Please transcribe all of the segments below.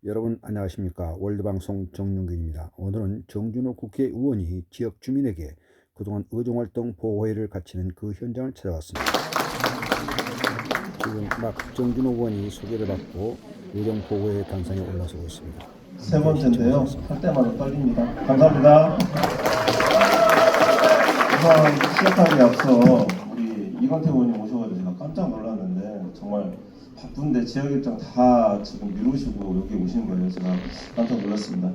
여러분 안녕하십니까. 월드방송 정윤균입니다. 오늘은 정준호 국회의원이 지역 주민에게 그동안 의정활동 보호회를 갖추는 그 현장을 찾아왔습니다. 지금 막 정준호 의원이 소개를 받고 의정보호회 단상에 올라서고 있습니다. 세 번째인데요. 할 때마다 떨립니다. 감사합니다. 우선 시작하기 앞서 우리 이건태 의원님 오셔가지고 제가 깜짝 놀랐는데 정말 바쁜데 지역 일정 다 지금 미루시고 여기 오신 거예요. 제가 깜짝 놀랐습니다.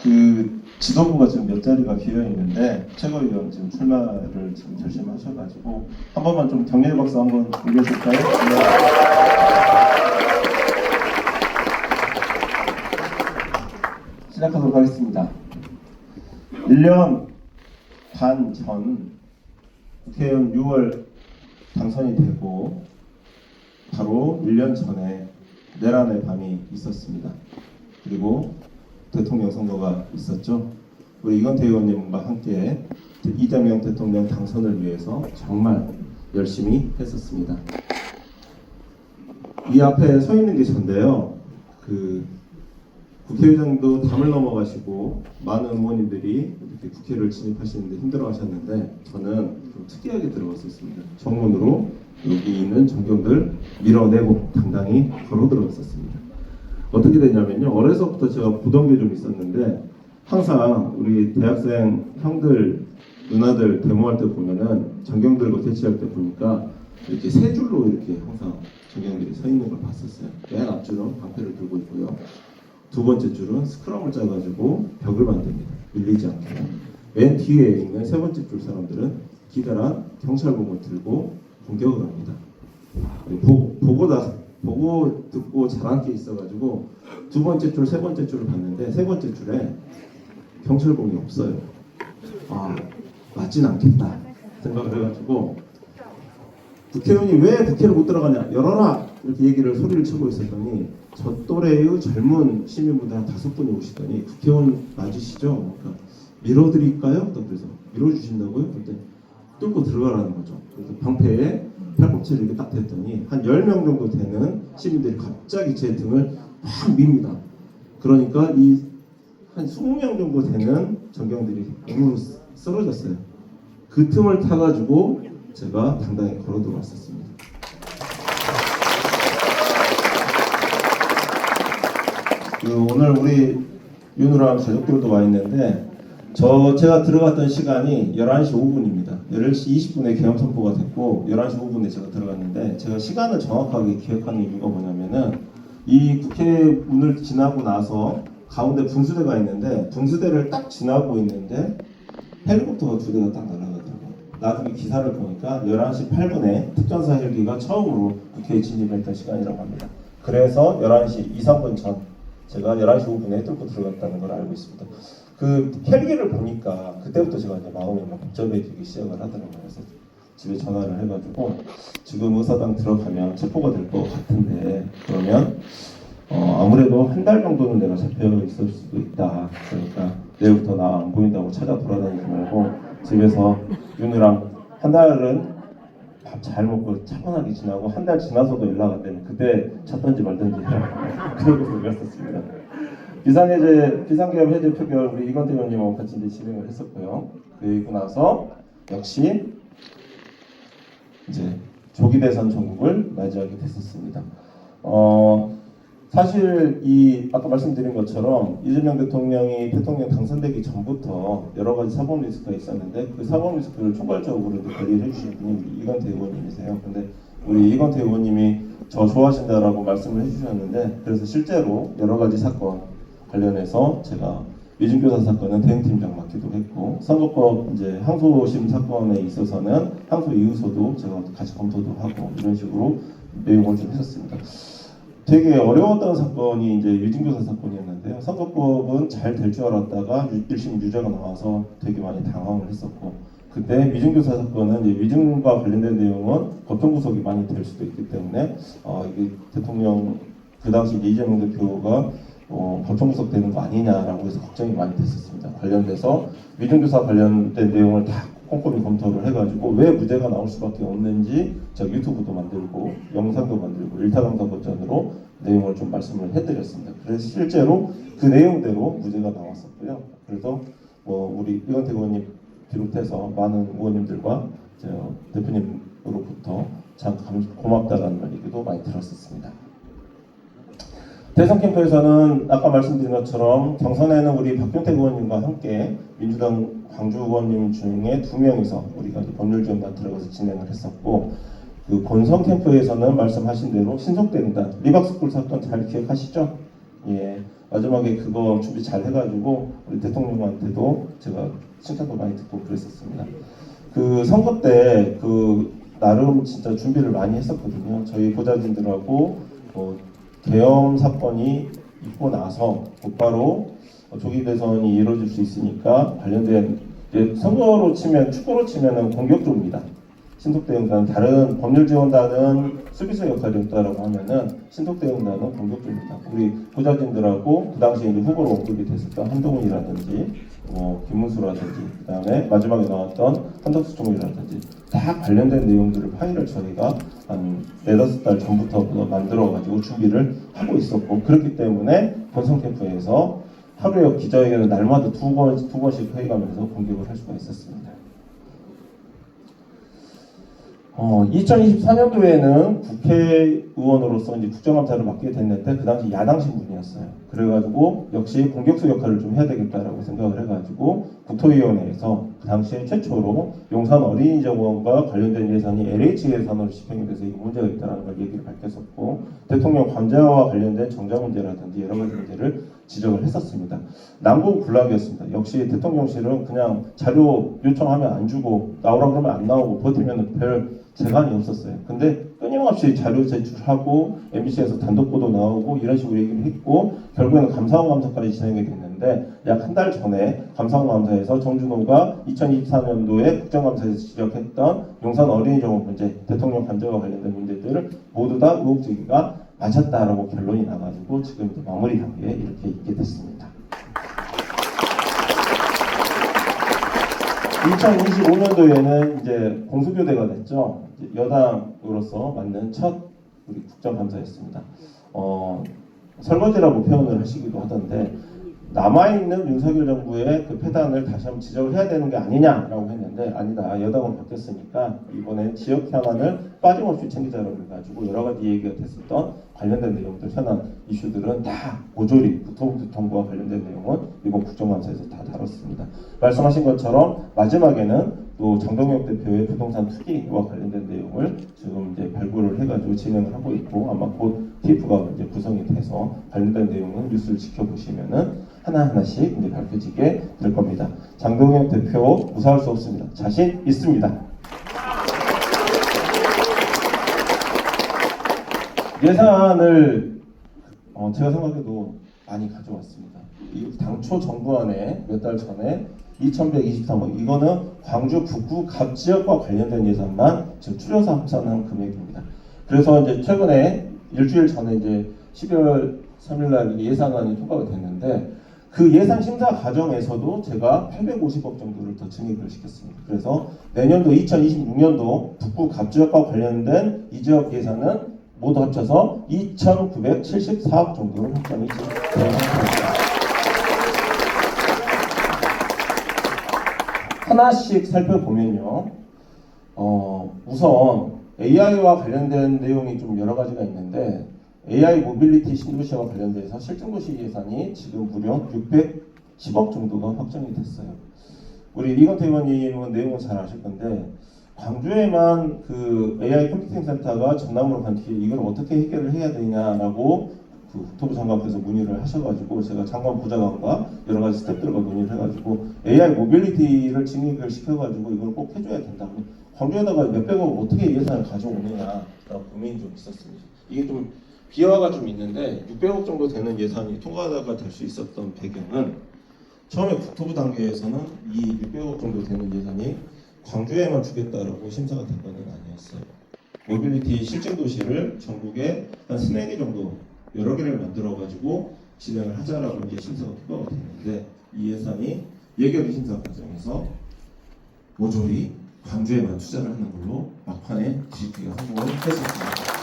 그 지도부가 지금 몇 자리가 비어 있는데 최고위원 지금 출마를 지금 결심하셔가지고 한 번만 좀 격려의 박수 한번 올려줄까요? 네. 시작하도록 하겠습니다. 1년 반 전 국회의원 6월 당선이 되고 바로 1년 전에 내란의 밤이 있었습니다. 그리고 대통령 선거가 있었죠. 우리 이건태 의원님과 함께 이재명 대통령 당선을 위해서 정말 열심히 했었습니다. 이 앞에 서 있는 게 전데요. 국회의장도 담을 넘어가시고 많은 의원님들이 이렇게 국회를 진입하시는데 힘들어하셨는데 저는 좀 특이하게 들어갔었습니다. 정문으로 여기 있는 전경들 밀어내고 당당히 걸어 들어갔었습니다. 어떻게 되냐면요. 어려서부터 제가 보던 게 좀 있었는데 항상 우리 대학생 형들, 누나들 데모할 때 보면은 전경들과 대치할 때 보니까 이렇게 세 줄로 이렇게 항상 전경들이 서 있는 걸 봤었어요. 맨 앞줄은 방패를 들고 있고요. 두 번째 줄은 스크럼을 짜가지고 벽을 만듭니다. 밀리지 않게. 맨 뒤에 있는 세 번째 줄 사람들은 기다란 경찰봉을 들고 공격을 합니다. 보고 듣고 잘한 게 있어가지고 두 번째 줄, 세 번째 줄을 봤는데 세 번째 줄에 경찰봉이 없어요. 아, 맞진 않겠다 생각을 해가지고 국회의원이 왜 국회를 못 들어가냐, 열어라 이렇게 얘기를 소리를 치고 있었더니 저 또래의 젊은 시민분들 한 5분이 오시더니 국회의원 맞으시죠? 그러니까 밀어드릴까요? 그래서 밀어주신다고요? 그때 뚫고 들어가라는 거죠. 그래서 방패에 팔꿈치를 이렇게 딱 댔더니 한 10명 정도 되는 시민들이 갑자기 제 등을 막 밉니다. 그러니까 이 한 20명 정도 되는 전경들이 으르르 쓰러졌어요. 그 틈을 타가지고 제가 당당히 걸어 들어왔었습니다. 오늘 우리 윤우랑 가족들도 와 있는데 제가 들어갔던 시간이 11시 5분입니다. 11시 20분에 개헌 선포가 됐고 11시 5분에 제가 들어갔는데 제가 시간을 정확하게 기억하는 이유가 뭐냐면은 이 국회 문을 지나고 나서 가운데 분수대가 있는데 분수대를 딱 지나고 있는데 헬리콥터가 2대가 딱 날아가더라고요. 나중에 기사를 보니까 11시 8분에 특전사 헬기가 처음으로 국회에 진입했던 시간이라고 합니다. 그래서 11시 2, 3분 전 제가 11시 5분에 뚫고 들어갔다는 걸 알고 있습니다. 그 헬기를 보니까 그때부터 제가 이제 마음이 막 복잡해지기 시작을 하더라고요. 그래서 집에 전화를 해가지고 지금 의사당 들어가면 체포가 될 것 같은데 그러면 아무래도 한 달 정도는 내가 잡혀 있을 수도 있다. 그러니까 내일부터 나 안 보인다고 찾아 돌아다니지 말고 집에서 윤우랑 한 달은 밥 잘 먹고 차분하게 지나고 한 달 지나서도 연락 안 되면 그때 찾던지 말던지 그러고 그랬었습니다. 비상계엄 해제 표결 우리 이건태 의원님하고 같이 이제 진행을 했었고요. 그리고 나서 역시 이제 조기 대선 전국을 맞이하게 됐었습니다. 사실 아까 말씀드린 것처럼 이재명 대통령이 대통령 당선되기 전부터 여러 가지 사법 리스크가 있었는데 그 사법 리스크를 총괄적으로 관리를 해주신 분이 우리 이건태 의원님이세요. 근데 우리 이건태 의원님이 저 좋아하신다라고 말씀을 해주셨는데 그래서 실제로 여러 가지 사건 관련해서 제가 위증교사 사건은 대응팀장 맡기도 했고 선거법 이제 항소심 사건에 있어서는 항소 이유서도 제가 같이 검토도 하고 이런 식으로 내용을 좀 했었습니다. 되게 어려웠던 사건이 이제 위증교사 사건이었는데요. 선거법은 잘 될 줄 알았다가 1심 유죄가 나와서 되게 많이 당황을 했었고 그때 위증교사 사건은 이제 위증과 관련된 내용은 법정 구속이 많이 될 수도 있기 때문에 이게 대통령 그 당시 이재명 대표가 법정 구속되는 거 아니냐라고 해서 걱정이 많이 됐었습니다. 관련돼서 위증교사 관련된 내용을 다 꼼꼼히 검토를 해가지고 왜 무죄가 나올 수밖에 없는지 제가 유튜브도 만들고 영상도 만들고 일타강사 버전으로 내용을 좀 말씀을 해드렸습니다. 그래서 실제로 그 내용대로 무죄가 나왔었고요. 그래서 우리 이건택 의원님 비롯해서 많은 의원님들과 대표님으로부터 참 고맙다라는 얘기도 많이 들었었습니다. 대선 캠프에서는 아까 말씀드린 것처럼 경선에는 우리 박경택 의원님과 함께 민주당 광주 의원님 중에 2명이서 우리가 법률지원단 들어가서 진행을 했었고, 그 본선 캠프에서는 말씀하신 대로 신속대응단 리박스쿨 사건 잘 기억하시죠? 예, 마지막에 그거 준비 잘 해가지고 우리 대통령한테도 제가 칭찬도 많이 듣고 그랬었습니다. 그 선거 때 나름 진짜 준비를 많이 했었거든요. 저희 보좌진들하고 계엄 사건이 있고 나서 곧바로 조기 대선이 이루어질 수 있으니까 관련된 선거로 치면 축구로 치면은 공격조입니다. 신속대응단 다른 법률지원단은 수비수 역할이었다라고 하면은 신속대응단은 공격조입니다. 우리 보좌진들하고 그 당시에 이제 후보로 언급이 됐었던 한동훈이라든지 김문수라든지 그다음에 마지막에 나왔던 한덕수 총리라든지 다 관련된 내용들을 파일을 저희가 한 4-5달 전부터 만들어가지고 준비를 하고 있었고, 그렇기 때문에 본선 캠프에서 하루에 기자회견을 날마다 두 번씩 회의가면서 공격을 할 수가 있었습니다. 2024년도에는 국회의원으로서 이제 국정감사를 맡게 됐는데 그 당시 야당 신분이었어요. 그래가지고 역시 공격수 역할을 좀 해야 되겠다라고 생각을 해가지고 국토위원회에서 그 당시에 최초로 용산 어린이정원과 관련된 예산이 LH 예산으로 집행이 돼서 이 문제가 있다는 걸 얘기를 밝혔었고, 대통령 관저와 관련된 정장 문제라든지 여러 가지 문제를 지적을 했었습니다. 난공불락이었습니다. 역시 대통령실은 그냥 자료 요청하면 안 주고 나오라고 하면 안 나오고 버티면 별 재간이 없었어요. 근데 끊임없이 자료 제출하고 MBC에서 단독 보도 나오고 이런 식으로 얘기를 했고, 결국에는 감사원 감사까지 진행이 됐는데 약 한 달 전에 감사원 감사에서 정준호가 2024년도에 국정감사에서 지적했던 용산 어린이정원 문제, 대통령 관저와 관련된 문제들을 모두 다 의혹 제기가 맞았다라고 결론이 나가지고 지금 이제 마무리 단계에 이렇게 있게 됐습니다. 2025년도에는 이제 공수교대가 됐죠. 여당으로서 맞는 첫 우리 국정감사였습니다. 설거지라고 표현을 하시기도 하던데, 남아있는 윤석열 정부의 그 폐단을 다시 한번 지적을 해야 되는 게 아니냐라고 했는데, 아니다. 여당으로 바뀌었으니까 이번에 지역 현안을 빠짐없이 챙기자라고 해가지고 여러 가지 얘기가 됐었던 관련된 내용들, 현안 이슈들은 다 모조리 국토부통과 관련된 내용은 이번 국정감사에서 다 다뤘습니다. 말씀하신 것처럼 마지막에는 또 장동혁 대표의 부동산 투기와 관련된 내용을 지금 이제 발굴을 해가지고 진행을 하고 있고, 아마 곧 TF가 이제 구성이 돼서 관련된 내용은 뉴스를 지켜보시면은 하나하나씩 이제 밝혀지게 될 겁니다. 장동혁 대표 무사할 수 없습니다. 자신 있습니다. 예산을 제가 생각해도 많이 가져왔습니다. 당초 정부안에 몇 달 전에 2,123억, 이거는 광주 북구 갑 지역과 관련된 예산만 지금 추려서 합산한 금액입니다. 그래서 이제 최근에 일주일 전에 이제 12월 3일날 예산안이 통과가 됐는데, 그 예산 심사 과정에서도 제가 850억 정도를 더 증액을 시켰습니다. 그래서 내년도 2026년도 북구 갑 지역과 관련된 이 지역 예산은 모두 합쳐서 2,974억 정도로 확정이 된 상태입니다. 하나씩 살펴보면요. 우선 AI와 관련된 내용이 좀 여러 가지가 있는데, AI 모빌리티 신도시와 관련돼서 실증도시 예산이 지금 무려 610억 정도가 확정이 됐어요. 우리 이건태 의원님은 내용을 잘 아실 건데, 광주에만 그 AI 컴퓨팅 센터가 전남으로 간 뒤에 이걸 어떻게 해결을 해야 되냐라고 그 국토부 장관께서 문의를 하셔가지고 제가 장관 부장관과 여러 가지 스태프들과 논의를 해가지고 AI 모빌리티를 증액을 시켜가지고 이걸 꼭 해줘야 된다고. 광주에다가 몇백억 어떻게 예산을 가져오느냐라고 고민이 좀 있었습니다. 이게 좀 비화가 좀 있는데 600억 정도 되는 예산이 통과가 될 수 있었던 배경은, 처음에 국토부 단계에서는 이 600억 정도 되는 예산이 광주에만 주겠다라고 심사가 된 건 아니었어요. 모빌리티 실증 도시를 전국에 한 3-4개 정도 여러 개를 만들어 가지고 진행을 하자라고 이제 심사가 통과가 됐는데, 이 예산이 예결위 심사 과정에서 모조리 광주에만 투자를 하는 걸로 막판에 뒤집기가 성공을 했었습니다.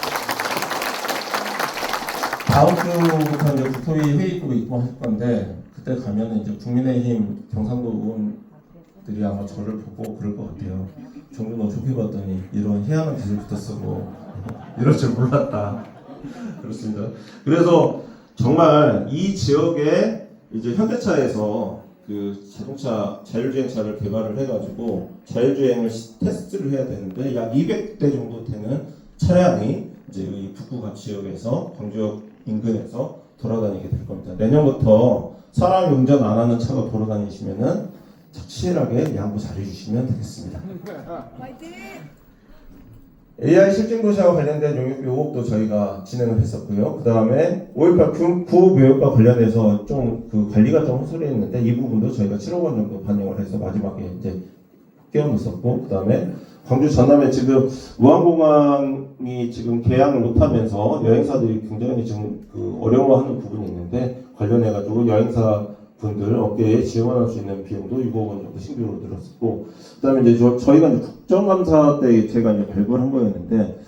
다음 주부터 이제 국토위 회의도 있고 할 건데 그때 가면은 이제 국민의힘 경상도 의원들이 아마 저를 보고 그럴 것 같아요. 정부 너 좋게 봤더니 이런 희한한 기술부터 쓰고 이럴 줄 몰랐다. 그렇습니다. 그래서 정말 이 지역에 이제 현대차에서 그 자동차 자율주행차를 개발을 해가지고 자율주행을 테스트를 해야 되는데 약 200대 정도 되는 차량이 이제 이 북부갑 지역에서 광주역 인근에서 돌아다니게 될 겁니다. 내년부터 사람이 운전 안 하는 차가 돌아다니시면은 착실하게 양보 잘해주시면 되겠습니다. AI 실증도시와 관련된 용역 요구도 저희가 진행을 했었고요. 그 다음에 5.18 구호묘역과 관련해서 좀 그 관리가 좀 허술했는데 이 부분도 저희가 7억 원 정도 반영을 해서 마지막에 이제 끼워넣었었고, 그 다음에 광주 전남에 지금 무안공항이 지금 개항을 못하면서 여행사들이 굉장히 지금 그 어려워하는 부분이 있는데 관련해가지고 여행사 분들 업계에 지원할 수 있는 비용도 6억 원 정도 신규로 들었었고, 그다음에 이제 저희가 이제 국정감사 때 제가 이제 발굴한 거였는데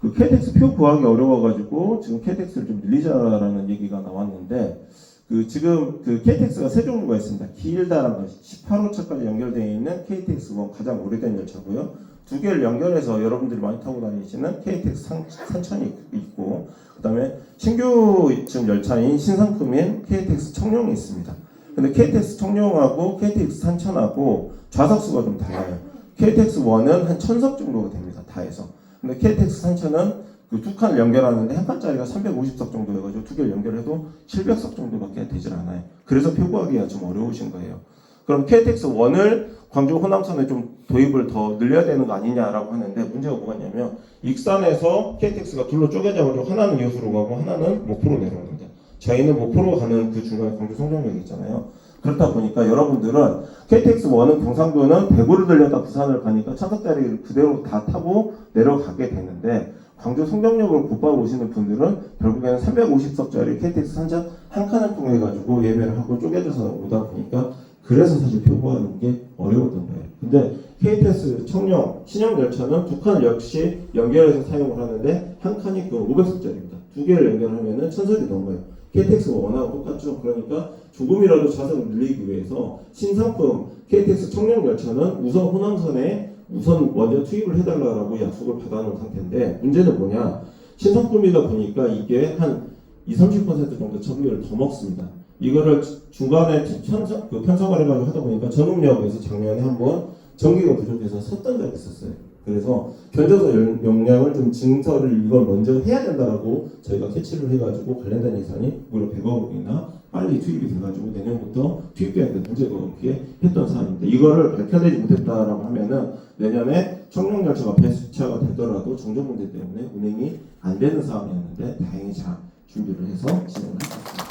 그 KTX 표 구하기 어려워가지고 지금 KTX를 좀 늘리자라는 얘기가 나왔는데 그 지금 그 KTX가 세 종류가 있습니다. 길다란 거 18호차까지 연결되어 있는 KTX1 가장 오래된 열차고요. 두 개를 연결해서 여러분들이 많이 타고 다니시는 KTX 산천이 있고, 그다음에 신규 지금 열차인 신상품인 KTX 청룡이 있습니다. 근데 KTX 청룡하고 KTX 산천하고 좌석수가 좀 달라요. KTX 1은 한 1000석 정도가 됩니다. 다 해서. 근데 KTX 산천은 그 두 칸을 연결하는데 한 칸짜리가 350석 정도여가지고 두 개를 연결해도 700석 정도밖에 되질 않아요. 그래서 표 구하기가 좀 어려우신 거예요. 그럼 KTX 1을 광주 호남선에 좀 도입을 더 늘려야 되는 거 아니냐라고 하는데 문제가 뭐가 있냐면 익산에서 KTX가 둘로 쪼개져가지고 하나는 여수로 가고 하나는 목포로 내려옵니다. 저희는 목포로 가는 그 중간에 광주 송정역이 있잖아요. 그렇다 보니까 여러분들은 KTX 1은 경상도는 대구를 들렸다 부산을 가니까 천석자리를 그대로 다 타고 내려가게 되는데 광주 송정역을 곧바로 오시는 분들은 결국에는 350석짜리 KTX 산전 한 칸을 통해 가지고 예매를 하고 쪼개져서 오다 보니까 그래서 사실 표구하는 게 어려웠던 거예요. 근데 KTX 청룡 신형 열차는 두 칸을 역시 연결해서 사용을 하는데 한 칸이 그 500석짜리입니다. 두 개를 연결하면은 1000석이 넘어요. KTX가 워낙 똑같죠. 그러니까 조금이라도 좌석을 늘리기 위해서 신상품 KTX 청룡 열차는 우선 호남선에 우선 먼저 투입을 해달라고 약속을 받아놓은 상태인데 문제는 뭐냐, 신상품이다 보니까 이게 한 20-30% 정도 전기를 더 먹습니다. 이거를 중간에 편성을 해가지고 하다 보니까 전북역에서 작년에 한번 전기가 부족해서 섰던 적이 있었어요. 그래서 견적서 용량을 좀 증설을 이걸 먼저 해야 된다라고 저희가 캐치를 해가지고 관련된 예산이 무려 100억 원이나 빨리 투입이 돼가지고 내년부터 투입되는데 문제가 없게 했던 사안인데 이거를 밝혀내지 못했다라고 하면은 내년에 청룡열차가 폐차가 되더라도 정전 문제 때문에 운행이 안 되는 사안이었는데 다행히 잘 준비를 해서 진행을 했습니다.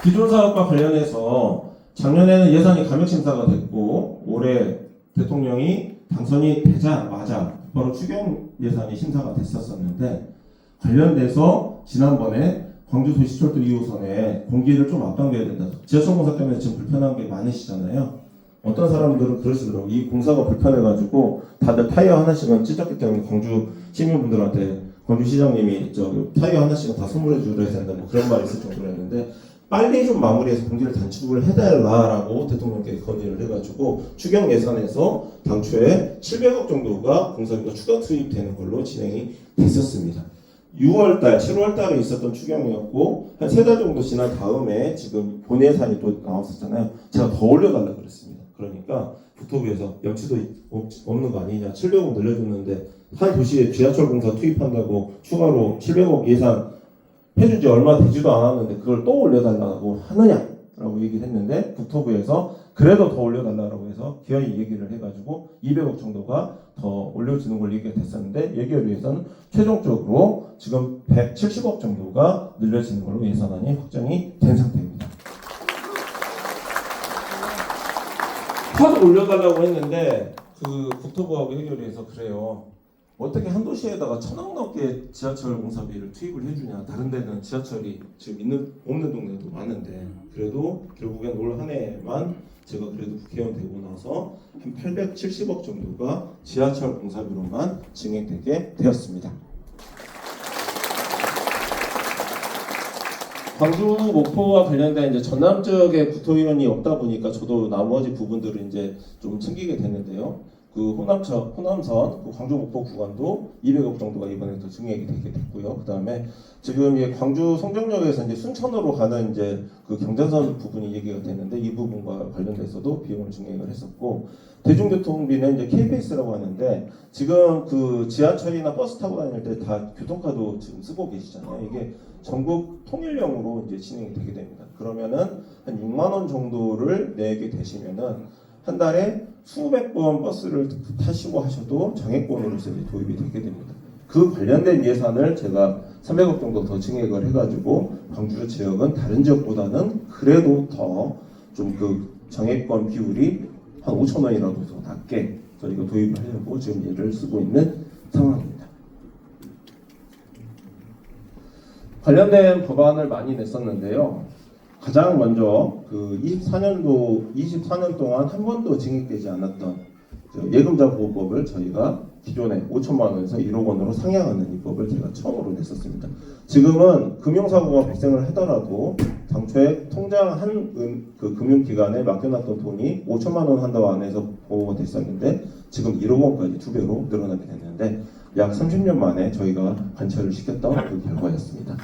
기존 사업과 관련해서 작년에는 예산이 감액 심사가 됐고 올해 대통령이 당선이 되자마자 바로 추경 예산이 심사가 됐었는데 관련돼서 지난번에 광주 도시철도 2호선에 공기를 좀 앞당겨야 된다. 지하철 공사 때문에 지금 불편한 게 많으시잖아요. 어떤 사람들은 그러시더라고요. 이 공사가 불편해가지고 다들 타이어 하나씩은 찢었기 때문에 광주 시민분들한테 광주시장님이 타이어 하나씩은 다 선물해 주셔야 된다. 뭐 그런 말이 있을 정도였는데 빨리 좀 마무리해서 공기를 단축을 해달라라고 대통령께 건의를 해가지고 추경 예산에서 당초에 700억 정도가 공사비가 추가 투입되는 걸로 진행이 됐었습니다. 6월달, 7월달에 있었던 추경이었고 한 3달 정도 지난 다음에 지금 본 예산이 또 나왔었잖아요. 제가 더 올려달라고 그랬습니다. 그러니까 국토부에서 염치도 없는 거 아니냐, 700억 늘려줬는데 한 도시에 지하철 공사 투입한다고 추가로 700억 예산 해준 지 얼마 되지도 않았는데 그걸 또 올려달라고 하느냐라고 얘기를 했는데 국토부에서 그래도 더 올려달라고 해서 기어이 얘기를 해가지고 200억 정도가 더 올려주는 걸 얘기가 됐었는데 여기에 비해서는 최종적으로 지금 170억 정도가 늘려지는 걸로 예산안이 확정이 된 상태입니다. 하도 올려달라고 했는데 그 국토부하고 해결을 해서 그래요. 어떻게 한 도시에다가 1000억 넘게 지하철 공사비를 투입을 해주냐. 다른 데는 지하철이 지금 없는 동네도 많은데 그래도 결국엔 올 한 해만 제가 그래도 국회의원 되고 나서 한 870억 정도가 지하철 공사비로만 증액되게 되었습니다. 광주 목포와 관련된 이제 전남 지역에 국토위원이 없다 보니까 저도 나머지 부분들을 이제 좀 챙기게 됐는데요. 그 호남선, 그 광주 목포 구간도 200억 정도가 이번에 더 증액이 되게 됐고요. 그 다음에 지금 이 광주 송정역에서 이제 순천으로 가는 이제 그 경자선 부분이 얘기가 됐는데 이 부분과 관련돼서도 비용을 증액을 했었고, 대중교통비는 이제 KBS라고 하는데 지금 그 지하철이나 버스 타고 다닐 때 다 교통카드 지금 쓰고 계시잖아요. 이게 전국 통일령으로 이제 진행이 되게 됩니다. 그러면은 한 6만 원 정도를 내게 되시면은 한 달에 수백 번 버스를 타시고 하셔도 정액권으로서 이제 도입이 되게 됩니다. 그 관련된 예산을 제가 300억 정도 더 증액을 해가지고 광주 지역은 다른 지역보다는 그래도 더 좀 그 정액권 비율이 한 5천 원이라도 더 낮게 저희가 도입을 하려고 지금 예를 쓰고 있는 상황입니다. 관련된 법안을 많이 냈었는데요. 가장 먼저 그 24년 동안 한 번도 증액되지 않았던 예금자 보호법을 저희가 기존에 5천만 원에서 1억 원으로 상향하는 입법을 제가 처음으로 냈었습니다. 지금은 금융사고가 발생을 하더라도 당초에 통장 그 금융기관에 맡겨놨던 돈이 5천만 원 한도 안에서 보호가 됐었는데 지금 1억 원까지 2배로 늘어나게 됐는데 약 30년 만에 저희가 관철을 시켰던 그 결과였습니다.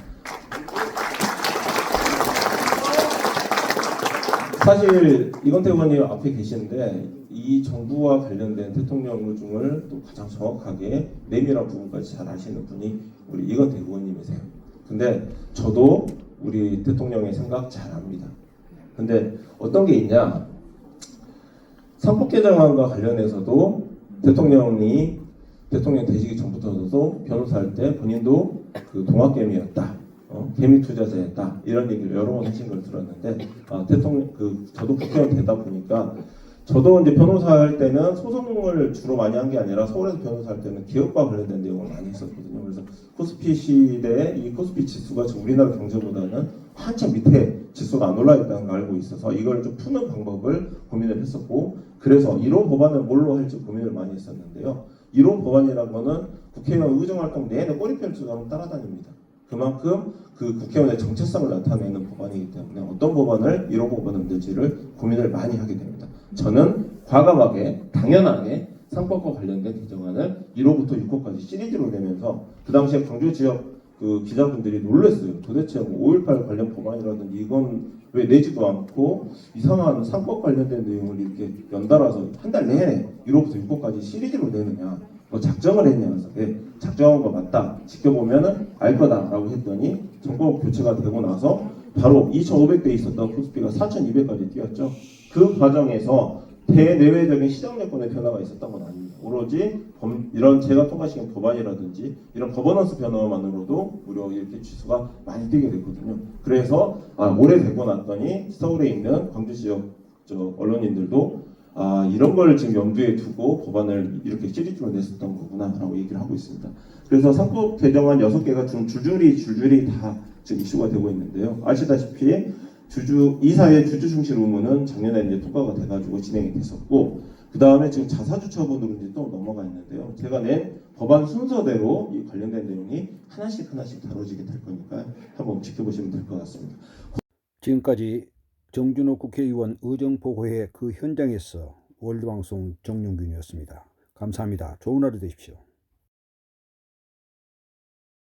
사실 이건태 의원님 앞에 계시는데 이 정부와 관련된 대통령 의중을 또 가장 정확하게 내밀한 부분까지 잘 아시는 분이 우리 이건태 의원님이세요. 근데 저도 우리 대통령의 생각 잘 압니다. 근데 어떤 게 있냐? 상법 개정안과 관련해서도 대통령이 대통령 되시기 전부터도 변호사할 때 본인도 그 동학개미였다. 개미 투자자였다 이런 얘기를 여러 번 하신 걸 들었는데 대통령 저도 국회의원 되다 보니까 저도 이제 변호사할 때는 소송을 주로 많이 한 게 아니라 서울에서 변호사할 때는 기업과 관련된 내용을 많이 했었거든요. 그래서 코스피 시대에 이 코스피 지수가 지금 우리나라 경제보다는 한참 밑에 지수가 안 올라 있다는 걸 알고 있어서 이걸 좀 푸는 방법을 고민을 했었고, 그래서 1호 법안을 뭘로 할지 고민을 많이 했었는데요. 1호 법안이라는 거는 국회의원 의정활동 내내 꼬리표처럼 따라다닙니다. 그만큼 그 국회의원의 정체성을 나타내는 법안이기 때문에 어떤 법안을 1호 법안을 낼지를 고민을 많이 하게 됩니다. 저는 과감하게 당연하게 상법과 관련된 개정안을 1호부터 6호까지 시리즈로 내면서 그 당시에 광주 지역 그 기자분들이 놀랐어요. 도대체 5.18 관련 법안이라든지 이건 왜 내지도 않고 이상한 상법 관련된 내용을 이렇게 연달아서 한 달 내내 1호부터 6호까지 시리즈로 내느냐, 뭐 작정을 했냐 그래서 작정한 거 맞다, 지켜보면은 알 거다라고 했더니 정법 교체가 되고 나서 바로 2,500대 있었던 코스피가 4,200까지 뛰었죠. 그 과정에서 대내외적인 시장 여건의 변화가 있었던 건 아닙니다. 오로지 이런 제가 통과시킨 법안이라든지 이런 거버넌스 변화만으로도 무려 이렇게 지수가 많이 뛰게 됐거든요. 그래서 올해 되고 났더니 서울에 있는 광주 지역 언론인들도 이런 걸 지금 염두에 두고 법안을 이렇게 시리즈로 냈었던 거구나라고 얘기를 하고 있습니다. 그래서 상법 개정안 6개가 좀 줄줄이 다 지금 이슈가 되고 있는데요. 아시다시피 이사의 주주 중실 의무는 작년에 이제 통과가 돼가지고 진행이 됐었고, 그 다음에 지금 자사주 처분으로 이제 또 넘어가 있는데요. 제가 낸 법안 순서대로 이 관련된 내용이 하나씩 다뤄지게 될 거니까 한번 지켜보시면 될 것 같습니다. 지금까지 정준호 국회의원 의정보고회 그 현장에서 월드방송 정용균이었습니다. 감사합니다. 좋은 하루 되십시오.